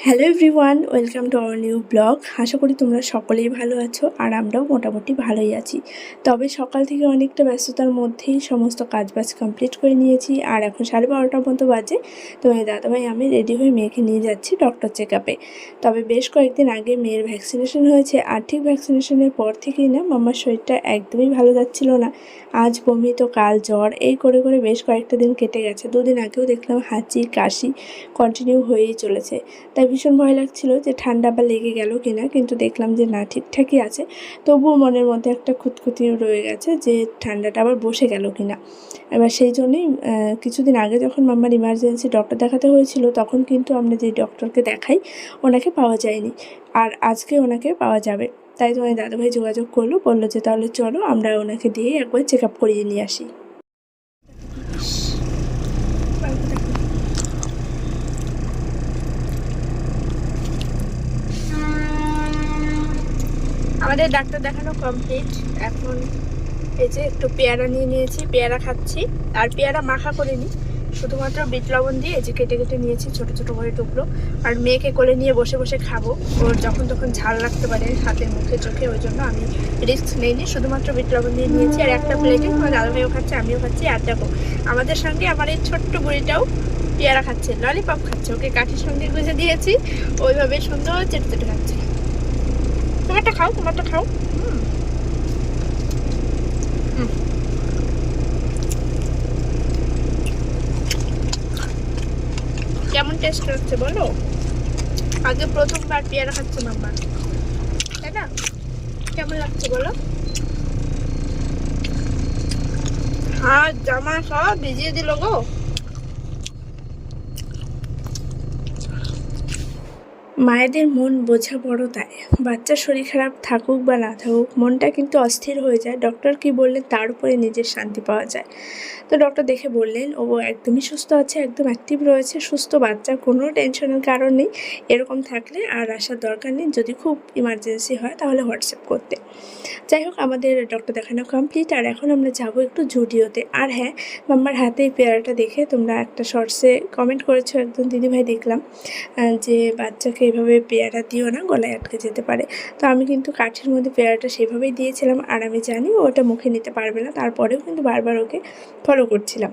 Hello everyone, welcome to our new blog. আশা করি তোমরা সকলেই ভালো আছো আর আমরাও মোটামুটি ভালোই আছি। তবে সকাল থেকে অনেকটা ব্যস্ততার মধ্যেই সমস্ত কাজবাজ কমপ্লিট করে নিয়েছি আর এখন 12:30টার মতো বাজে। তো এই দাদাভাই আমি রেডি হয়ে মেয়েকে নিয়ে যাচ্ছি ডক্টর চেক আপে। তবে বেশ কয়েকদিন আগে মেয়ের ভ্যাকসিনেশন হয়েছে আর ঠিক ভ্যাকসিনেশনের পর থেকেই না মাম্মার শরীরটা একদমই ভালো যাচ্ছিল না। আজ বমি তো কাল জ্বর, এই করে করে বেশ কয়েকটা দিন কেটে গেছে। দুদিন আগেও দেখলাম হাঁচি কাশি কন্টিনিউ হয়েই চলেছে। তাই ভীষণ ভয় লাগছিল যে ঠান্ডা বা লেগে গেল কিনা, কিন্তু দেখলাম যে না, ঠিকঠাকই আছে। তবুও মনের মধ্যে একটা খুঁতখুঁতি রয়ে গেছে যে ঠান্ডাটা আবার বসে গেল কিনা। এবার সেই জন্যই কিছুদিন আগে যখন মাম্মার ইমার্জেন্সি ডক্টর দেখাতে হয়েছিল তখন কিন্তু আমরা যে ডক্টরকে দেখাই ওনাকে পাওয়া যায়নি, আর আজকে ওনাকে পাওয়া যাবে। তাই তোমার দাদাভাই যোগাযোগ করলো, বললো যে তাহলে চলো আমরা ওনাকে দিয়ে একবার চেক আপ করিয়ে নিয়ে আসি। আমাদের ডাক্তার দেখানো কমপ্লিট। এখন এই যে একটু পেয়ারা নিয়ে নিয়েছি, পেয়ারা খাচ্ছি। আর পেয়ারা মাখা করে নিই, শুধুমাত্র বিট লবণ দিয়ে এই যে কেটে কেটে নিয়েছি ছোটো ছোটো করে টুকরো। আর মেয়েকে কোলে নিয়ে বসে বসে খাবো, ওর যখন তখন ঝাল লাগতে পারে হাতে মুখে চোখে, ওই জন্য আমি রিস্ক নেইনি, শুধুমাত্র বিট লবণ দিয়ে নিয়েছি। আর একটা প্লেটে আমার দাদাভাইও খাচ্ছে, আমিও খাচ্ছি। আর দেখো আমাদের সঙ্গে আমার এই ছোট্ট বুড়িটাও পেয়ারা খাচ্ছে, ললিপপ খাচ্ছে, ওকে কাঠির সঙ্গে গুঁজে দিয়েছি, ওইভাবে সুন্দর চেটে চেটে খাচ্ছে। তোমারটা খাও, তোমারটা খাও। কেমন টেস্ট হচ্ছে বলো? আগে প্রথমবার পেয়ারা খাচ্ছে মাম্মা, তাই না? কেমন লাগছে বলো? হাত জামা সব ভিজিয়ে দিল গো। মায়েদের মন বোঝা বড়, তাই বাচ্চার শরীর খারাপ থাকুক বা না থাকুক মনটা কিন্তু অস্থির হয়ে যায়। ডক্টর কি বললেন তার উপরে নিজের শান্তি পাওয়া যায়। তো ডক্টর দেখে বললেন ও একদমই সুস্থ আছে, একদম অ্যাক্টিভ রয়েছে, সুস্থ বাচ্চা, কোনো টেনশনের কারণ নেই। এরকম থাকলে আর আসার দরকার নেই, যদি খুব ইমার্জেন্সি হয় তাহলে হোয়াটসঅ্যাপ করতে। যাই হোক, আমাদের ডক্টর দেখানো কমপ্লিট আর এখন আমরা যাব একটু জুডিওতে। আর হ্যাঁ, মাম্মার হাতে এই পেয়ারাটা দেখে তোমরা একটা শর্টসে কমেন্ট করেছো একজন দিদিভাই, দেখলাম যে বাচ্চাকে এভাবে পেয়ারা দিও না, গলায় আটকে যেতে পারে। তো আমি কিন্তু কাঠের মধ্যে পেয়ারাটা সেভাবেই দিয়েছিলাম, আর আমি জানি ওটা মুখে নিতে পারবে না, তারপরেও কিন্তু বারবার ওকে ফলো করছিলাম।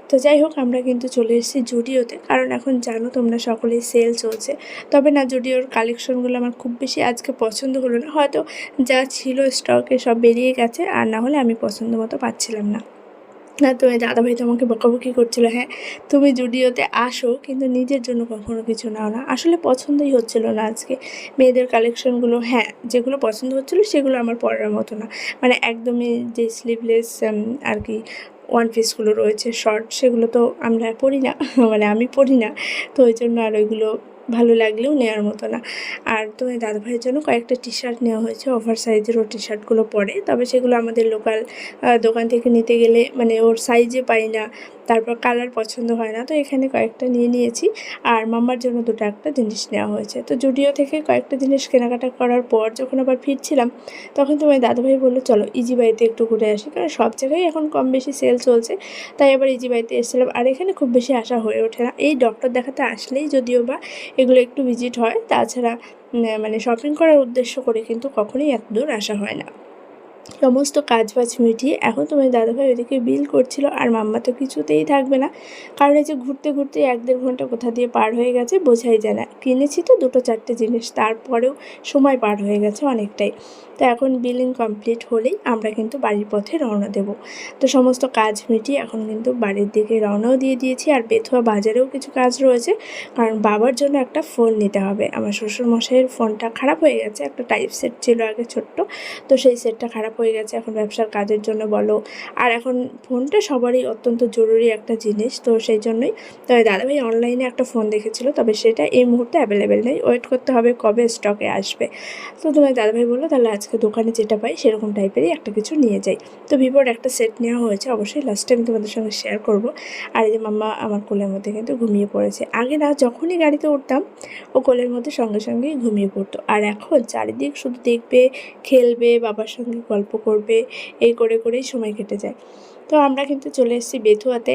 তো যাই হোক, আমরা কিন্তু চলে এসেছি জুডিওতে, কারণ এখন জানো তোমরা সকলেই সেল চলছে। তবে না, জুডিওর কালেকশনগুলো আমার খুব বেশি আজকে পছন্দ হলো না, হয়তো যা ছিল স্টকে সব বেরিয়ে গেছে, আর না হলে আমি পছন্দ মতো পাচ্ছিলাম না। না, তো দাদাভাই তো আমাকে বকাবকি করছিলো, হ্যাঁ তুমি জুডিওতে আসো কিন্তু নিজের জন্য কখনো কিছু নাও না। আসলে পছন্দই হচ্ছিল না আজকে মেয়েদের কালেকশনগুলো। হ্যাঁ, যেগুলো পছন্দ হচ্ছিলো সেগুলো আমার পরার মতো না, মানে একদমই যে স্লিভলেস আর কি ওয়ান পিসগুলো রয়েছে শর্ট, সেগুলো তো আমরা পরি না, মানে আমি পরি না। তো ওই জন্য আর ওইগুলো ভালো লাগলেও নেওয়ার মতো না। আর তো এই দাদাভাইয়ের জন্য কয়েকটা টি শার্ট নেওয়া হয়েছে, ওভার সাইজের ও টি শার্টগুলো পরে, তবে সেগুলো আমাদের লোকাল দোকান থেকে নিতে গেলে মানে ওর সাইজে পাই না, তারপর কালার পছন্দ হয় না, তো এখানে কয়েকটা নিয়ে নিয়েছি। আর মাম্মার জন্য দুটো একটা জিনিস নেওয়া হয়েছে। তো জুডিও থেকে কয়েকটা জিনিস কেনাকাটা করার পর যখন আবার ফিরছিলাম তখন তোমার দাদাভাই বললো চলো ইজি বাইতে একটু ঘুরে আসি, কারণ সব জায়গায় এখন কম বেশি সেল চলছে। তাই আবার ইজি বাইতে এসেছিলাম, আর এখানে খুব বেশি আসা হয়ে ওঠে না, এই ডক্টর দেখাতে আসলেই যদিও বা এগুলো একটু ভিজিট হয়, তাছাড়া মানে শপিং করার উদ্দেশ্য করে কিন্তু কখনোই এত দূর আসা হয় না। সমস্ত কাজবাজ মিটিয়ে এখন তোমার দাদাভাই ওইদিকে বিল করছিল, আর মাম্মা তো কিছুতেই থাকবে না, কারণ এই যে ঘুরতে ঘুরতে 1-1.5 ঘন্টা কোথা দিয়ে পার হয়ে গেছে বোঝাই যায় না। কিনেছি তো 2-4টে জিনিস, তারপরেও সময় পার হয়ে গেছে অনেকটাই। তো এখন বিলিং কমপ্লিট হলেই আমরা কিন্তু বাড়ির পথে রওনা দেব। তো সমস্ত কাজ মিটিয়ে এখন কিন্তু বাড়ির দিকে রওনাও দিয়ে দিয়েছি। আর বেথুয়া বাজারেও কিছু কাজ রয়েছে, কারণ বাবার জন্য একটা ফোন নিতে হবে। আমার শ্বশুরমশাইয়ের ফোনটা খারাপ হয়ে গেছে, একটা টাইপ সেট ছিল আগে ছোট্ট, তো সেই সেটটা খারাপ হয়ে গেছে এখন ব্যবসার কাজের জন্য বলো, আর এখন ফোনটা সবারই অত্যন্ত জরুরি একটা জিনিস। তো সেই জন্যই তবে দাদাভাই অনলাইনে একটা ফোন দেখেছিল, তবে সেটা এই মুহূর্তে অ্যাভেলেবেল নেই, ওয়েট করতে হবে কবে স্টকে আসবে। তো তোমার দাদাভাই বললো তাহলে আজকে দোকানে যেটা পাই সেরকম টাইপেরই একটা কিছু নিয়ে যাই। তো ভিভোর একটা সেট নেওয়া হয়েছে, অবশ্যই লাস্ট টাইম তোমাদের সঙ্গে শেয়ার করব। আর এই যে মাম্মা আমার কোলের মধ্যে কিন্তু ঘুমিয়ে পড়েছে। আগে না, যখনই গাড়িতে উঠতাম ও কোলের মধ্যে সঙ্গে সঙ্গেই ঘুমিয়ে পড়তো, আর এখন চারিদিক শুধু দেখবে, খেলবে, বাবার সঙ্গে গল্প করবে, এই করে করেই সময় কেটে যায়। তো আমরা কিন্তু চলে এসেছি বেথুয়াতে।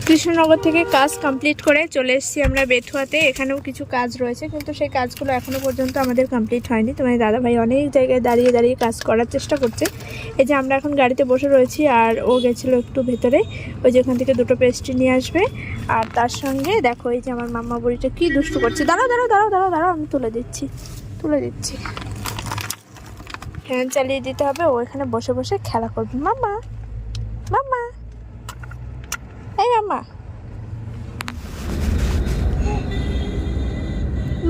কৃষ্ণনগর থেকে কাজ কমপ্লিট করে চলে এসেছি আমরা বেথুয়াতে। এখানেও কিছু কাজ রয়েছে, কিন্তু সেই কাজগুলো এখনও পর্যন্ত আমাদের কমপ্লিট হয়নি। তোমার দাদাভাই অনেক জায়গায় দাঁড়িয়ে দাঁড়িয়ে কাজ করার চেষ্টা করছে। এই যে আমরা এখন গাড়িতে বসে রয়েছি, আর ও গেছিলো একটু ভেতরে, ওই যে ওখান থেকে দুটো পেস্ট্রি নিয়ে আসবে। আর তার সঙ্গে দেখো এই যে আমার মাম্মা বুড়িটা কী দুষ্টু করছে। দাঁড়াও দাঁড়াও দাঁড়াও দাঁড়াও দাঁড়াও, আমি তুলে দিচ্ছি। ফ্যান চালিয়ে দিতে হবে, ও এখানে বসে বসে খেলা করবে। মাম্মা মাম্মা, এই মাম্মা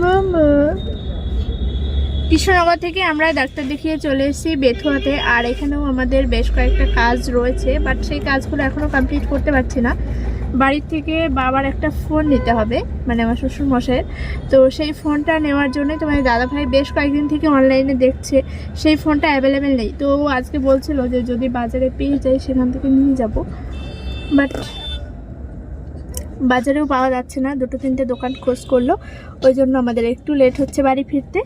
মাম্মা। কৃষ্ণনগর থেকে আমরা ডাক্তার দেখিয়ে চলে এসেছি বেথুয়াতে। আর এখানেও আমাদের বেশ কয়েকটা কাজ রয়েছে, বাট সেই কাজগুলো এখনও কমপ্লিট করতে পারছি না। বাড়ির থেকে বাবার একটা ফোন নিতে হবে, মানে আমার শ্বশুর মশাইয়ের। তো সেই ফোনটা নেওয়ার জন্যই তোমার দাদাভাই বেশ কয়েকদিন থেকে অনলাইনে দেখছে, সেই ফোনটা অ্যাভেলেবেল নেই। তো ও আজকে বলছিল যে যদি বাজারে পেয়ে যাই সেখান থেকে নিয়ে যাব, বাট বাজারেও পাওয়া যাচ্ছে না। দুটো তিনটে দোকান খোঁজ করলো, ওই জন্য আমাদের একটু লেট হচ্ছে বাড়ি ফিরতে।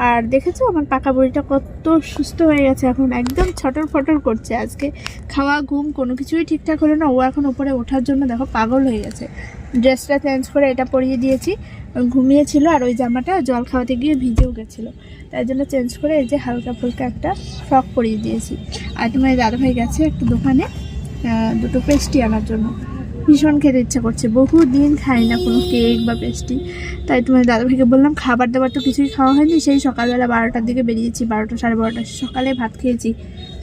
আর দেখেছো আমার পাকা বুড়িটা কত সুস্থ হয়ে গেছে, এখন একদম ছটর ফটর করছে। আজকে খাওয়া ঘুম কোনো কিছুই ঠিকঠাক হলো না, ও এখন ওপরে ওঠার জন্য দেখো পাগল হয়ে গেছে। ড্রেসটা চেঞ্জ করে এটা পরিয়ে দিয়েছি, ঘুমিয়েছিল। আর ওই জামাটা জল খাওয়াতে গিয়ে ভিজেও গেছিলো, তাই জন্য চেঞ্জ করে এই যে হালকা ফুলকা একটা ফ্রক পরিয়ে দিয়েছি। আর তোমার দাদাভাই গেছে একটু দোকানে দুটো পেস্ট্রি আনার জন্য। ভীষণ খেতে ইচ্ছা করছে, বহুদিন খাই না কোনো কেক বা পেস্ট্রি। তাই তোমার দাদাভাইকে বললাম খাবার দাবার তো কিছুই খাওয়া হয়নি, সেই সকালবেলা 12টার দিকে বেরিয়েছি, 12টা সাড়ে 12টা। সকালে ভাত খেয়েছি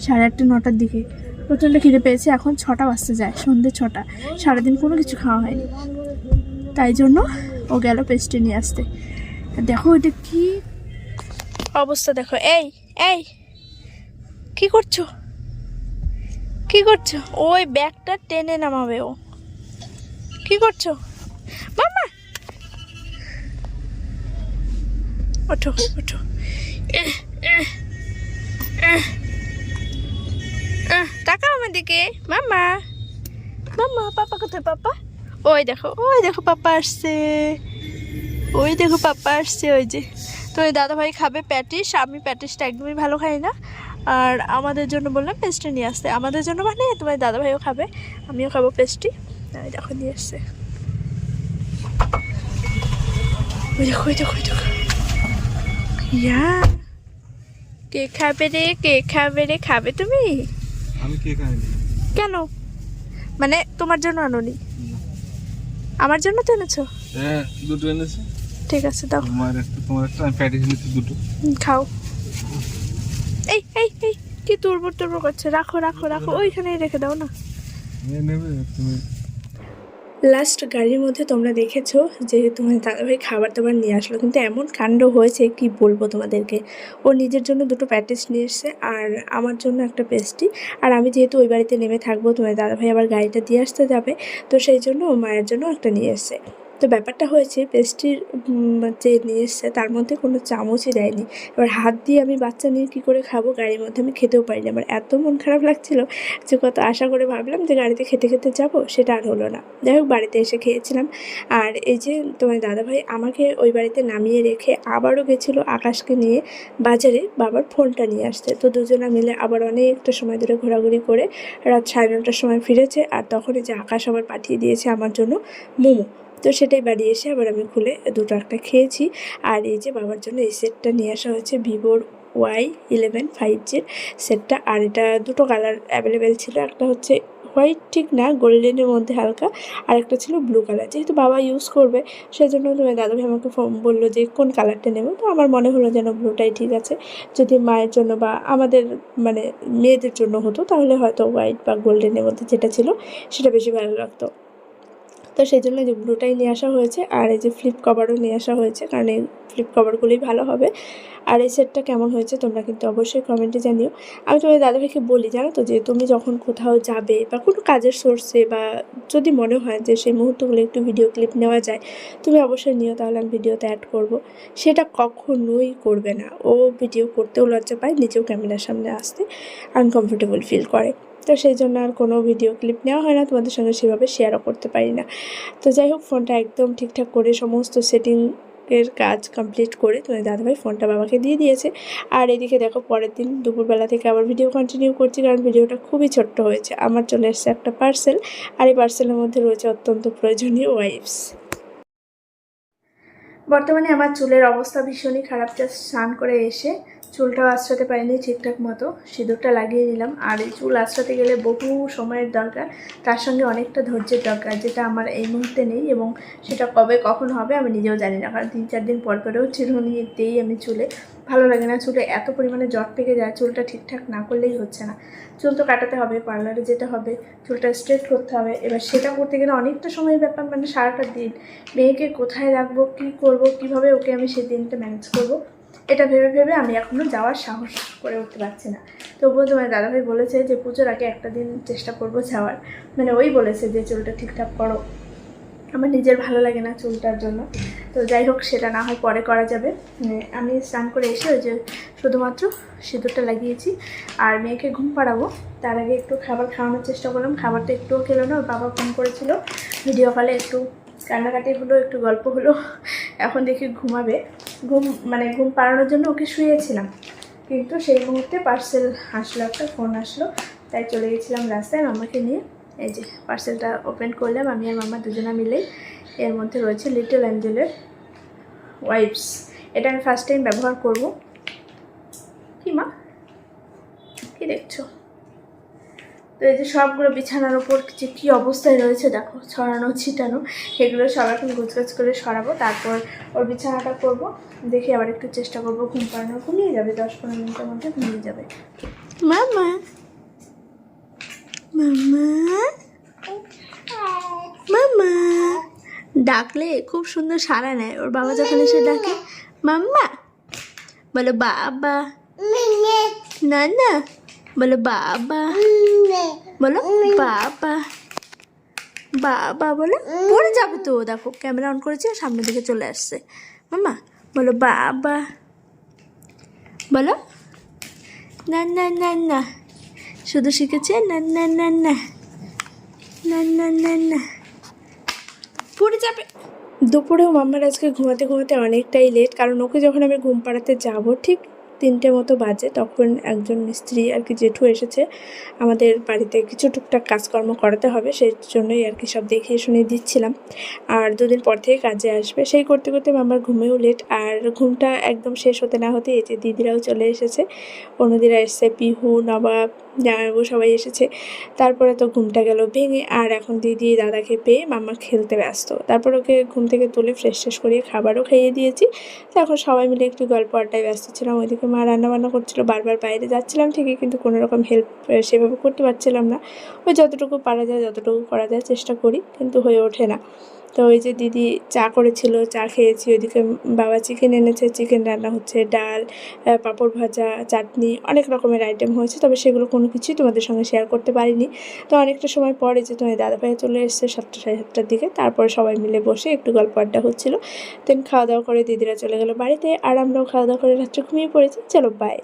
8:30 9টার দিকে, প্রচণ্ড খিদে পেয়েছে। এখন 6টা বাজতে যায়, সন্ধ্যে 6টা। সারাদিন কোনো কিছু খাওয়া হয়নি, তাই জন্য ও গেল পেস্ট্রি নিয়ে আসতে। দেখো এটা কি অবস্থা, দেখো। এই এই কি করছো, ওই ব্যাগটা টেনে নামাবে ও। কি করছো মাম্মা? ওঠো ওঠো, তাকাও আমার দিকে। মাম্মা মাম্মা, পাপা কোথায়? পাপা ওই দেখো পাপা আসছে, ওই যে। তো ওই দাদাভাই খাবে প্যাটিস, আমি প্যাটিসটা একদমই ভালো খাই না। আর আমাদের জন্য বললাম পেস্ট্রি নিয়ে আসতে, আমাদের জন্য মানে তোমার দাদাভাইও খাবে, আমিও খাবো পেস্ট্রি। দেখো নিয়ে আসছে, দেখো। ইয়া কে খাবে রে, খাবে তুমি? আমি কেক আনিনি। কেন? মানে তোমার জন্য আনোনি? আমার জন্য তো এনেছো? হ্যাঁ, দুটো এনেছি। ঠিক আছে দাও। তোমার একটা আমি প্যাটিস এনেছি দুটো। খাও। এই কি তুরবুর করছে, রাখো ওইখানেই রেখে দাও না। নেবে তুমি। লাস্ট গাড়ির মধ্যে তোমরা দেখেছো যে তোমার দাদাভাই খাবার দাবার নিয়ে আসলো, কিন্তু এমন কাণ্ড হয়েছে কি বলবো তোমাদেরকে। ও নিজের জন্য দুটো প্যাটিস নিয়ে এসছে, আর আমার জন্য একটা পেস্ট্রি। আর আমি যেহেতু ওই বাড়িতে নেমে থাকবো, তোমার দাদাভাই আবার গাড়িটা দিয়ে আসতে যাবে, তো সেই জন্য ও মায়ের জন্য একটা নিয়ে এসছে। তো ব্যাপারটা হয়েছে পেস্ট্রির যে নিয়ে এসছে তার মধ্যে কোনো চামচই দেয়নি। এবার হাত দিয়ে আমি বাচ্চা নিয়ে কী করে খাবো, গাড়ির মধ্যে আমি খেতেও পারি না। আমার এত মন খারাপ লাগছিলো যে কত আশা করে ভাবলাম যে গাড়িতে খেতে যাবো, সেটা আর হলো না। যাই হোক বাড়িতে এসে খেয়েছিলাম। আর এই যে তোমার দাদাভাই আমাকে ওই বাড়িতে নামিয়ে রেখে আবারও গেছিলো আকাশকে নিয়ে বাজারে বাবার ফোনটা নিয়ে আসতে। তো দুজনা মিলে আবার অনেকটা সময় ধরে ঘোরাঘুরি করে রাত 9:30টার সময় ফিরেছে। আর তখনই যে আকাশ আবার পাঠিয়ে দিয়েছে আমার জন্য মোমো, তো সেটাই বাড়ি এসে আবার আমি খুলে দুটো একটা খেয়েছি। আর এই যে বাবার জন্য এই সেটটা নিয়ে আসা হয়েছে, ভিভোর Y11 5Gর সেটটা। আর এটা দুটো কালার অ্যাভেলেবেল ছিল, একটা হচ্ছে হোয়াইট ঠিক না, গোল্ডেনের মধ্যে হালকা, আর একটা ছিল ব্লু কালার। যেহেতু বাবা ইউজ করবে সেই জন্য তোমার দাদাভাই আমাকে বললো যে কোন কালারটা নেবো, তো আমার মনে হলো যেন ব্লুটাই ঠিক আছে। যদি মায়ের জন্য বা আমাদের মানে মেয়েদের জন্য হতো তাহলে হয়তো হোয়াইট বা গোল্ডেনের মধ্যে যেটা ছিল সেটা বেশি ভালো লাগতো। তো সেই জন্য যে ব্লুটাই নিয়ে আসা হয়েছে। আর এই যে ফ্লিপ কভারও নিয়ে আসা হয়েছে, কারণ এই ফ্লিপ কভারগুলোই ভালো হবে। আর এই সেটটা কেমন হয়েছে তোমরা কিন্তু অবশ্যই কমেন্টে জানিও। আমি তোমার দাদাভাইকে বলি জানো তো, যে তুমি যখন কোথাও যাবে বা কোনো কাজের সোর্সে, বা যদি মনে হয় যে সেই মুহূর্তগুলো একটু ভিডিও ক্লিপ নেওয়া যায়, তুমি অবশ্যই নিও, তাহলে আমি ভিডিওতে অ্যাড করব। সেটা কখনোই করবে না, ও ভিডিও করতেও লজ্জা পায়, নিজেও ক্যামেরার সামনে আসতে আনকমফোর্টেবল ফিল করে। তো সেই জন্য আর কোনো ভিডিও ক্লিপ নেওয়া হয় না, তোমাদের সঙ্গে সেভাবে শেয়ারও করতে পারি না। তো যাই হোক ফোনটা একদম ঠিকঠাক করে সমস্ত সেটিং এর কাজ কমপ্লিট করে তোমার দাদাভাই ফোনটা বাবাকে দিয়ে দিয়েছে। আর এদিকে দেখো পরের দিন দুপুরবেলা থেকে আবার ভিডিও কন্টিনিউ করছি, কারণ ভিডিওটা খুবই ছোট্ট হয়েছে। আমার চলে এসছে একটা পার্সেল, আর এই পার্সেলের মধ্যে রয়েছে অত্যন্ত প্রয়োজনীয় ওয়াইপস। বর্তমানে আমার চুলের অবস্থা ভীষণই খারাপ। জাস্ট স্নান করে এসে চুলটাও আঁচড়াতে পারিনি ঠিকঠাক মতো, সিঁদুরটা লাগিয়ে নিলাম। আর এই চুল আঁচড়াতে গেলে বহু সময়ের দরকার, তার সঙ্গে অনেকটা ধৈর্যের দরকার, যেটা আমার এই মুহূর্তে নেই। এবং সেটা কবে কখন হবে আমি নিজেও জানি না, কারণ 3-4 দিন পর পরেও চিরুনি দিই আমি চুলে। ভালো লাগে না, চুলে এত পরিমাণে জট পেকে যায়, চুলটা ঠিকঠাক না করলেই হচ্ছে না। চুল তো কাটাতে হবে, পার্লারে যেতে হবে, চুলটা স্ট্রেট করতে হবে। এবার সেটা করতে গেলে অনেকটা সময়ের ব্যাপার, মানে সারাটা দিন মেয়েকে কোথায় রাখবো, কী করবো, কীভাবে ওকে আমি সেই দিনটা ম্যানেজ করবো, এটা ভেবে ভেবে আমি এখনও যাওয়ার সাহস করে উঠতে পারছি না। তবুও তোমার দাদাভাই বলেছে যে পুজোর আগে একটা দিন চেষ্টা করবো যাওয়ার, মানে ওই বলেছে যে চুলটা ঠিকঠাক করো। আমার নিজের ভালো লাগে না চুলটার জন্য। তো যাই হোক, সেটা না হয় পরে করা যাবে। আমি স্নান করে এসে ওই যে শুধুমাত্র সিঁদুরটা লাগিয়েছি আর মেয়েকে ঘুম পাড়াবো। তার আগে একটু খাবার খাওয়ানোর চেষ্টা করলাম, খাবারটা একটুও খেলো না। ওর বাবা ফোন করেছিল, ভিডিও কলে একটু কান্নাকাটি হলো, একটু গল্প হলো। এখন দেখি ঘুমাবে। ঘুম পাড়ানোর জন্য ওকে শুয়েছিলাম, কিন্তু সেই মুহূর্তে পার্সেল আসলো, একটা ফোন আসলো, তাই চলে গেছিলাম রাস্তায় মামাকে নিয়ে। এই যে পার্সেলটা ওপেন করলাম আমি আর মামা দুজনা মিলেই। এর মধ্যে রয়েছে লিটল অ্যাঞ্জেলের ওয়াইপস। এটা আমি ফার্স্ট টাইম ব্যবহার করব। কি মা, কি দেখছো? তো এই যে সবগুলো বিছানার ওপর যে কী অবস্থায় রয়েছে দেখো, ছড়ানো ছিটানো, এগুলো সব এখন গুছগাছ করে সরাবো। তারপর ওর বিছানাটা করবো, দেখি আবার একটু চেষ্টা করবো ঘুম পাড়ানো। ঘুমিয়ে যাবে, 10-15 মিনিটের মধ্যে ঘুমিয়ে যাবে। মামা মামা মামা ডাকলে খুব সুন্দর সাড়া নেয়। ওর বাবা যখন এসে ডাকে মাম্মা বলো বাবা, না না বলো বাবা, বলো বাবা বাবা, বলো পড়ে যাবে তো। দেখো ক্যামেরা অন করেছে, সামনের দিকে চলে আসছে। মাম্মা বলো বাবা, বলো না না না না, শুধু শিখেছে না না না না না না না না, পড়ে যাবে। দুপুরেও মাম্মার আজকে ঘুমাতে ঘুমাতে অনেকটাই লেট, কারণ ওকে যখন আমি ঘুম পাড়াতে যাবো ঠিক 3টে মতো বাজে, তখন একজন মিস্ত্রি আর কি জেঠু এসেছে আমাদের বাড়িতে কিছু টুকটাক কাজকর্ম করাতে হবে, সেই জন্যই আর কি সব দেখিয়ে শুনিয়ে দিচ্ছিলাম। আর 2 দিন পর থেকে কাজে আসবে, সেই করতে করতে মামার ঘুমেও লেট। আর ঘুমটা একদম শেষ হতে না হতে এই যে দিদিরাও চলে এসেছে, অন্যদিরা এসছে, পিহু, নবাব, জামাইবাবু সবাই এসেছে। তারপরে তো ঘুমটা গেল ভেঙে। আর এখন দিদি দাদাকে পেয়ে মামা খেলতে ব্যস্ত। তারপর ওকে ঘুম থেকে তুলে ফ্রেশ ট্রেশ করিয়ে খাবারও খাইয়ে দিয়েছি। তো এখন সবাই মিলে একটু গল্প আড্ডায় ব্যস্ত ছিলাম। ওইদিকে মা রান্নাবান্না করছিলো, বারবার বাইরে যাচ্ছিলাম ঠিকই, কিন্তু কোনো রকম হেল্প সেভাবে করতে পারছিলাম না। ওই যতটুকু পারা যায় যতটুকু করা যায় চেষ্টা করি, কিন্তু হয়ে ওঠে না। তো ওই যে দিদি চা করেছিল, চা খেয়েছি। ওইদিকে বাবা চিকেন এনেছে, চিকেন রান্না হচ্ছে, ডাল, পাঁপড় ভাজা, চাটনি, অনেক রকমের আইটেম হয়েছে। তবে সেগুলো কোনো কিছুই তোমাদের সঙ্গে শেয়ার করতে পারিনি। তো অনেকটা সময় পরে যে তোমার দাদাভাই চলে এসছে 7টা-7:30 দিকে, তারপরে সবাই মিলে বসে একটু গল্প আড্ডা হচ্ছিলো। দেন খাওয়া দাওয়া করে দিদিরা চলে গেলো বাড়িতে, আর আমরাও খাওয়া দাওয়া করে রাত্রে ঘুমিয়ে পড়েছি। চলো বাই।